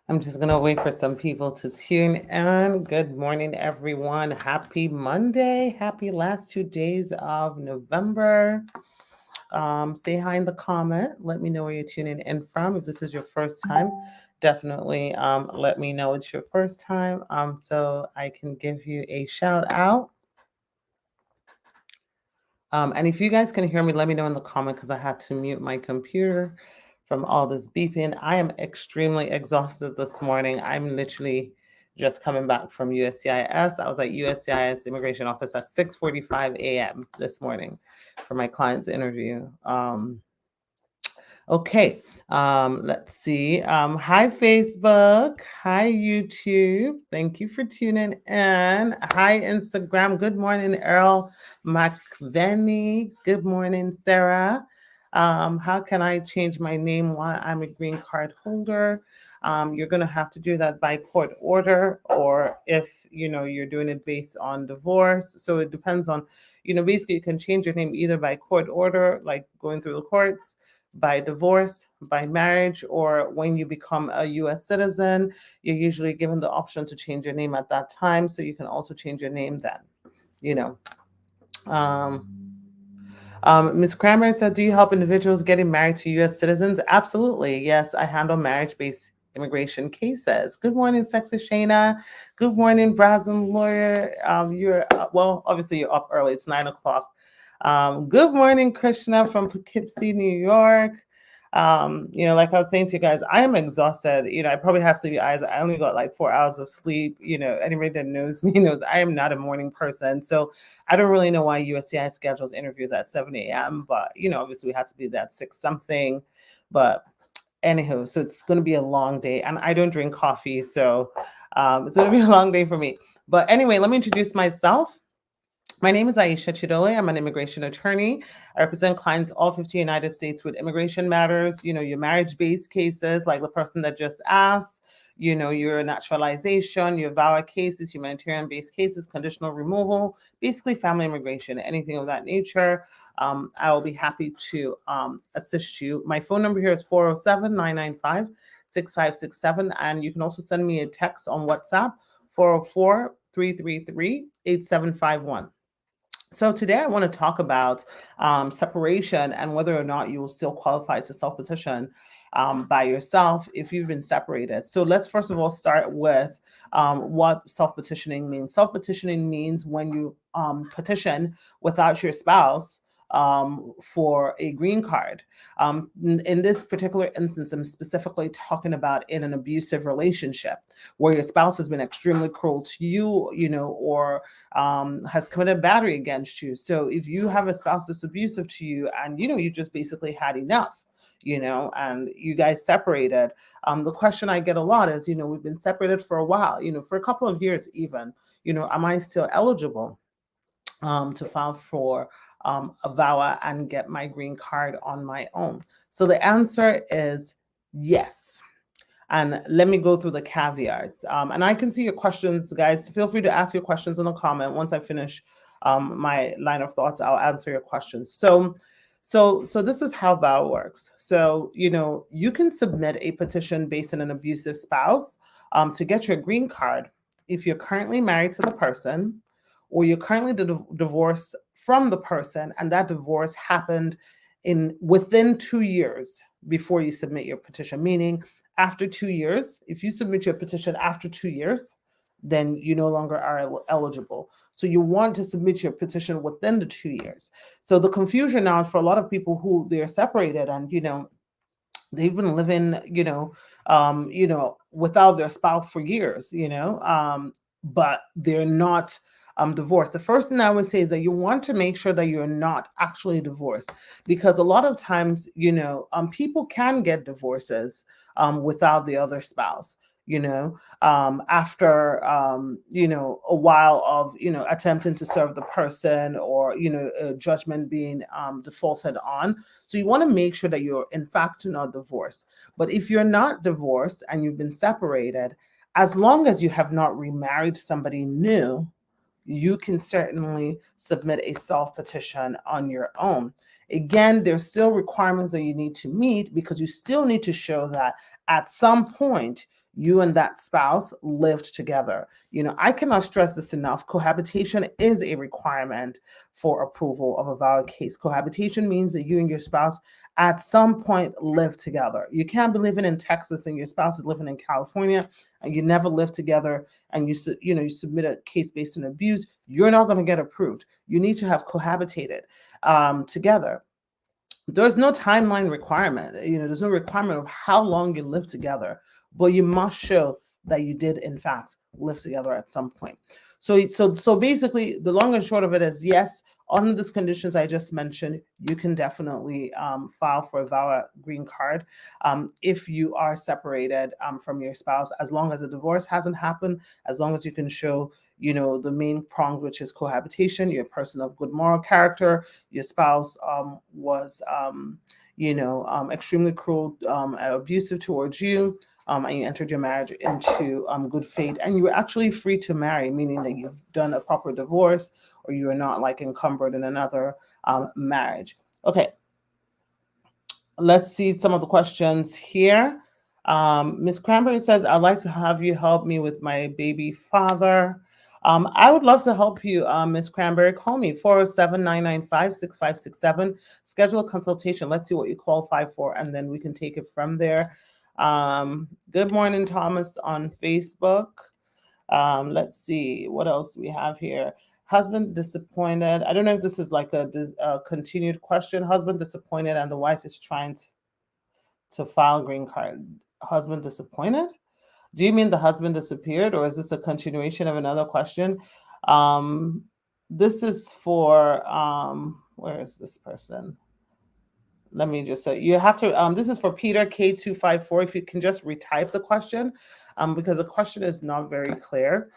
I'm just going to wait for some people to tune in. Good morning, everyone. Happy Monday. Happy last 2 days of November. Say hi in the comment. Let me know where you're tuning in from. If this is your first time, definitely let me know it's your first time so I can give you a shout out. And if you guys can hear me, let me know in the comment because I had to mute my computer from all this beeping. I am extremely exhausted this morning. I'm literally just coming back from USCIS. I was at USCIS Immigration Office at 6:45 a.m. this morning for my client's interview. Okay, let's see. Hi, Facebook. Hi, YouTube. Thank you for tuning in. Hi, Instagram. Good morning, Earl McVenny. Good morning, Sarah. How can I change my name while I'm a green card holder? You're going to have to do that by court order, or if you're doing it based on divorce. So it depends on, basically you can change your name either by court order, like going through the courts, by divorce, by marriage, or when you become a US citizen, you're usually given the option to change your name at that time. So you can also change your name then, you know. Um, Ms. Kramer said, do you help individuals getting married to US citizens? Absolutely. Yes, I handle marriage based immigration cases. Good morning, Sexy Shayna. Good morning, Brazen lawyer. You're well, obviously you're up early. It's 9 o'clock. Good morning, Krishna from Poughkeepsie, New York. Like I was saying to you guys, I am exhausted. I probably have sleepy eyes. I only got like 4 hours of sleep. Anybody that knows me knows I am not a morning person. So I don't really know why USCI schedules interviews at 7 a.m. But, obviously we have to be there at 6 something. But anywho, so it's going to be a long day. And I don't drink coffee. So it's going to be a long day for me. But anyway, let me introduce myself. My name is Aisha Chidole. I'm an immigration attorney. I represent clients all 50 United States with immigration matters, your marriage-based cases, like the person that just asked, your naturalization, your VAWA cases, humanitarian-based cases, conditional removal, basically family immigration, anything of that nature. I will be happy to assist you. My phone number here is 407-995-6567, and you can also send me a text on WhatsApp, 404-333-8751. So today I want to talk about separation and whether or not you will still qualify to self-petition by yourself if you've been separated. So let's first of all start with what self-petitioning means. Self-petitioning means when you petition without your spouse for a green card. In this particular instance, I'm specifically talking about in an abusive relationship where your spouse has been extremely cruel to you, or has committed battery against you. So if you have a spouse that's abusive to you and, you just basically had enough, and you guys separated, the question I get a lot is, we've been separated for a while, for a couple of years even, am I still eligible to file for a VAWA and get my green card on my own? So the answer is yes. And let me go through the caveats. And I can see your questions, guys. Feel free to ask your questions in the comment. Once I finish my line of thoughts, I'll answer your questions. So this is how VAWA works. So, you can submit a petition based on an abusive spouse to get your green card if you're currently married to the person, or you're currently divorced from the person, and that divorce happened within 2 years before you submit your petition. Meaning, after 2 years, if you submit your petition after 2 years, then you no longer are eligible. So you want to submit your petition within the 2 years. So the confusion now for a lot of people who they're separated and they've been living without their spouse for years, but they're not divorced. The first thing I would say is that you want to make sure that you're not actually divorced, because a lot of times, people can get divorces without the other spouse, after, a while of, attempting to serve the person, or, a judgment being defaulted on. So you want to make sure that you're in fact not divorced. But if you're not divorced and you've been separated, as long as you have not remarried somebody new, you can certainly submit a self-petition on your own. Again, there's still requirements that you need to meet, because you still need to show that at some point you and that spouse lived together. I cannot stress this enough. Cohabitation is a requirement for approval of a valid case. Cohabitation means that you and your spouse at some point live together. You can't be living in Texas and your spouse is living in California and you never live together, and you submit a case based on abuse. You're not going to get approved. You need to have cohabitated together. There's no timeline requirement. There's no requirement of how long you live together, but you must show that you did in fact live together at some point. So basically, the long and short of it is, yes, under these conditions I just mentioned, you can definitely file for a valid green card if you are separated from your spouse, as long as a divorce hasn't happened, as long as you can show the main prong, which is cohabitation. You're a person of good moral character. Your spouse was extremely cruel and abusive towards you, and you entered your marriage into good faith, and you were actually free to marry, meaning that you've done a proper divorce, or you are not like encumbered in another marriage. Okay, let's see some of the questions here. Ms. Cranberry says, I'd like to have you help me with my baby father. I would love to help you, Ms. Cranberry. Call me, 407-995-6567. Schedule a consultation. Let's see what you qualify for, and then we can take it from there. Good morning, Thomas, on Facebook. Let's see, what else we have here. Husband disappointed. I don't know if this is like a continued question. Husband disappointed and the wife is trying to file green card. Husband disappointed? Do you mean the husband disappeared, or is this a continuation of another question? This is for, where is this person? Let me just say, you have to, this is for Peter K254. If you can just retype the question, because the question is not very clear.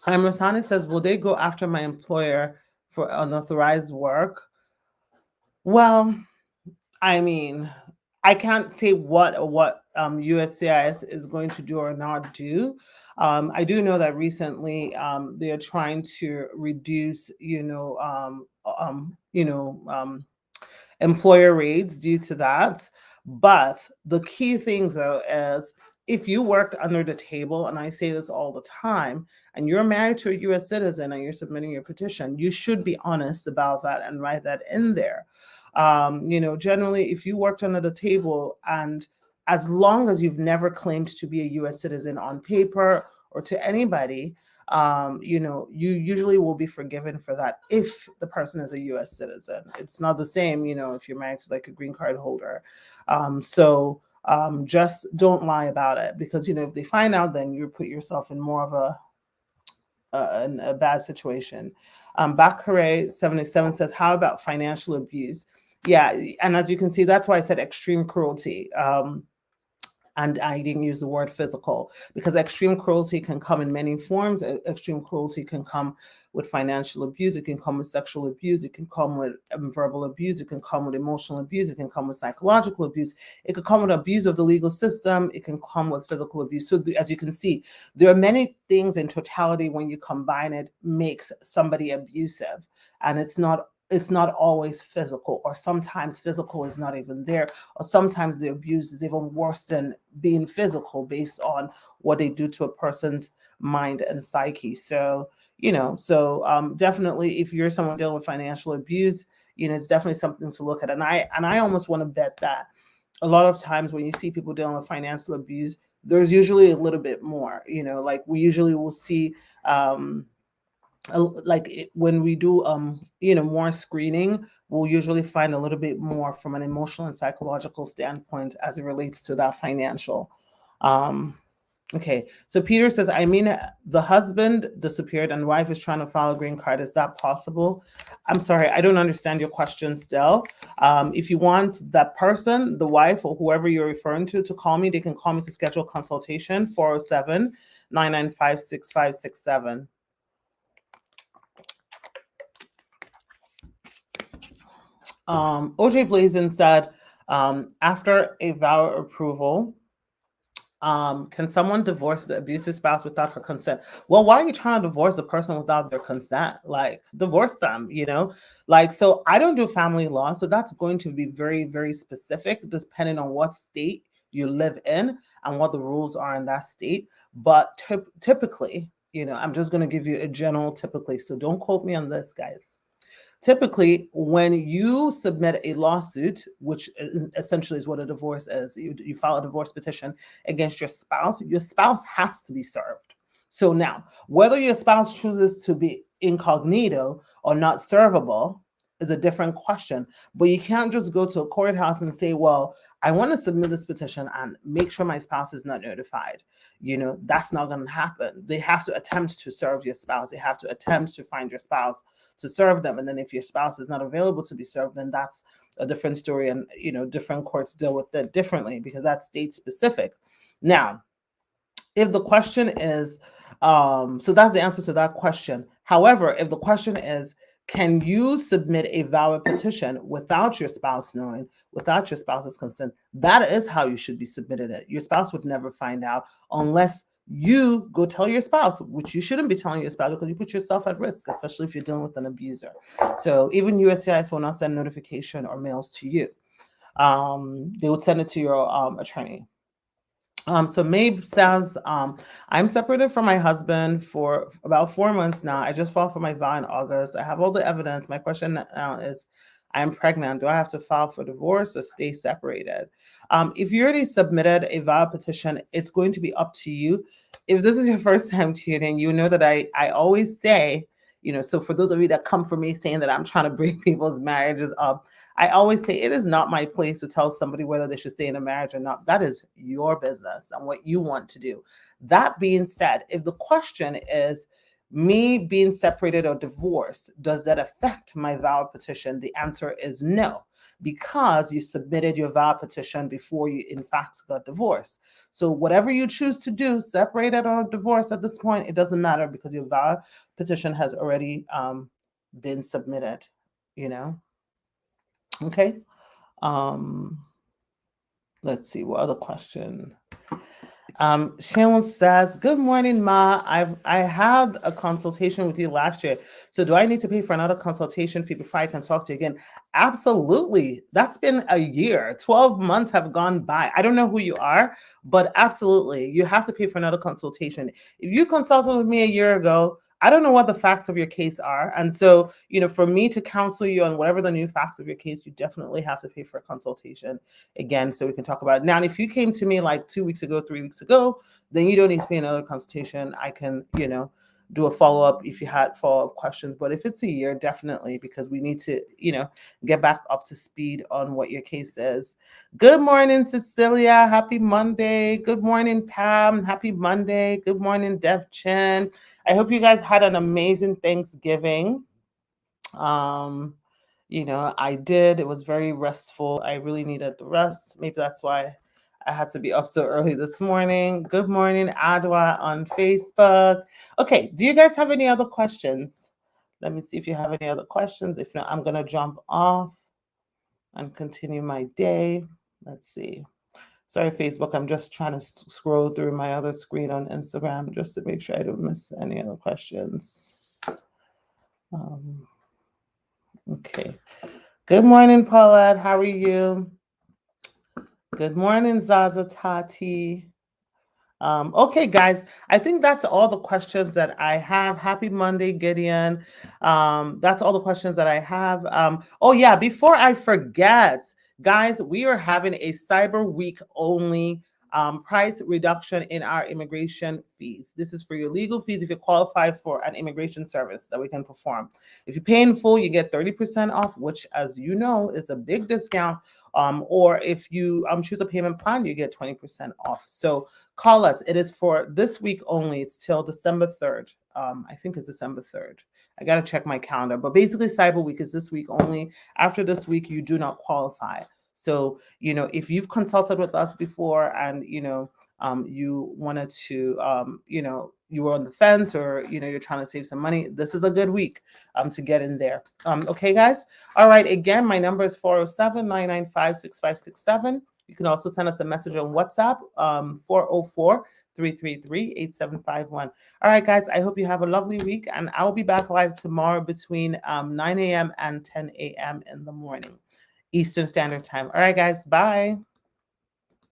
Rosani says, will they go after my employer for unauthorized work? Well, I mean, I can't say what USCIS is going to do or not do. I do know that recently they are trying to reduce, employer raids due to that. But the key thing, though, is if you worked under the table, and I say this all the time, and you're married to a U.S. citizen and you're submitting your petition, you should be honest about that and write that in there. Generally, if you worked under the table, and as long as you've never claimed to be a U.S. citizen on paper or to anybody, you usually will be forgiven for that if the person is a U.S. citizen. It's not the same, if you're married to like a green card holder. Just don't lie about it, because, if they find out, then you put yourself in more of a bad situation. Bakare 77 says, how about financial abuse? Yeah, and as you can see, that's why I said extreme cruelty. And I didn't use the word physical, because extreme cruelty can come in many forms. Extreme cruelty can come with financial abuse. It can come with sexual abuse. It can come with verbal abuse. It can come with emotional abuse. It can come with psychological abuse. It could come with abuse of the legal system. It can come with physical abuse. So as you can see, there are many things in totality. When you combine it, makes somebody abusive, and it's not always physical, or sometimes physical is not even there, or sometimes the abuse is even worse than being physical based on what they do to a person's mind and psyche. So, definitely if you're someone dealing with financial abuse, it's definitely something to look at. And I almost want to bet that a lot of times when you see people dealing with financial abuse, there's usually a little bit more, like we usually will see, when we do more screening, we'll usually find a little bit more from an emotional and psychological standpoint as it relates to that financial. Okay, so Peter says, I mean, the husband disappeared and the wife is trying to file a green card. Is that possible? I'm sorry, I don't understand your question still. If you want that person, the wife or whoever you're referring to call me, they can call me to schedule a consultation, 407-995-6567. OJ Blazin said, after a vow approval, can someone divorce the abusive spouse without her consent? Well, why are you trying to divorce the person without their consent? Like, divorce them, so I don't do family law. So that's going to be very, very specific depending on what state you live in and what the rules are in that state. But typically, I'm just going to give you a general typically. So don't quote me on this, guys. Typically, when you submit a lawsuit, which essentially is what a divorce is, you file a divorce petition against your spouse has to be served. So now, whether your spouse chooses to be incognito or not servable is a different question. But you can't just go to a courthouse and say, well, I want to submit this petition and make sure my spouse is not notified. That's not going to happen. They have to attempt to serve your spouse. They have to attempt to find your spouse to serve them. And then if your spouse is not available to be served, then that's a different story. And, different courts deal with that differently because that's state specific. Now, if the question is, so that's the answer to that question. However, if the question is, can you submit a valid petition without your spouse knowing, without your spouse's consent? That is how you should be submitting it. Your spouse would never find out unless you go tell your spouse, which you shouldn't be telling your spouse because you put yourself at risk, especially if you're dealing with an abuser. So even USCIS will not send notification or mails to you. They would send it to your attorney. So Mabe says, I'm separated from my husband for about 4 months now. I just filed for my vow in August. I have all the evidence. My question now is, I'm pregnant. Do I have to file for divorce or stay separated? If you already submitted a vow petition, it's going to be up to you. If this is your first time tuning, you know that I always say, so for those of you that come for me saying that I'm trying to break people's marriages up, I always say it is not my place to tell somebody whether they should stay in a marriage or not. That is your business and what you want to do. That being said, if the question is me being separated or divorced, does that affect my vow petition? The answer is no, because you submitted your vow petition before you in fact got divorced. So whatever you choose to do, separated or divorced at this point, it doesn't matter because your vow petition has already been submitted, Okay. Let's see what other question. Sharon says, good morning, Ma. I had a consultation with you last year. So do I need to pay for another consultation fee before I can talk to you again? Absolutely. That's been a year. 12 months have gone by. I don't know who you are, but absolutely. You have to pay for another consultation. If you consulted with me a year ago, I don't know what the facts of your case are. And so, for me to counsel you on whatever the new facts of your case, you definitely have to pay for a consultation again, so we can talk about it. Now, if you came to me like 2 weeks ago, 3 weeks ago, then you don't need to pay another consultation. I can, do a follow-up if you had follow-up questions. But if it's a year, definitely, because we need to, get back up to speed on what your case is. Good morning, Cecilia. Happy Monday. Good morning, Pam. Happy Monday. Good morning, Dev Chen. I hope you guys had an amazing Thanksgiving. I did. It was very restful. I really needed the rest. Maybe that's why I had to be up so early this morning. Good morning, Adwa on Facebook. Okay, do you guys have any other questions? Let me see if you have any other questions. If not, I'm going to jump off and continue my day. Let's see. Sorry, Facebook. I'm just trying to scroll through my other screen on Instagram just to make sure I don't miss any other questions. Okay. Good morning, Paulette. How are you? Good morning, Zaza Tati. Okay, guys, I think that's all the questions that I have. Happy Monday, Gideon. That's all the questions that I have. Oh, yeah, before I forget, guys, we are having a Cyber Week only price reduction in our immigration fees. This is for your legal fees if you qualify for an immigration service that we can perform. If you pay in full, you get 30% off, which, as you know, is a big discount. Or if you choose a payment plan, you get 20% off. So call us. It is for this week only. It's till December 3rd. I think it's December 3rd. I got to check my calendar. But basically, Cyber Week is this week only. After this week, you do not qualify. So, if you've consulted with us before and, you wanted to, you were on the fence or, you're trying to save some money, this is a good week to get in there. Okay, guys? All right. Again, my number is 407-995-6567. You can also send us a message on WhatsApp, 404-333-8751. All right, guys, I hope you have a lovely week, and I'll be back live tomorrow between 9 a.m. and 10 a.m. in the morning, Eastern Standard Time. All right, guys, bye.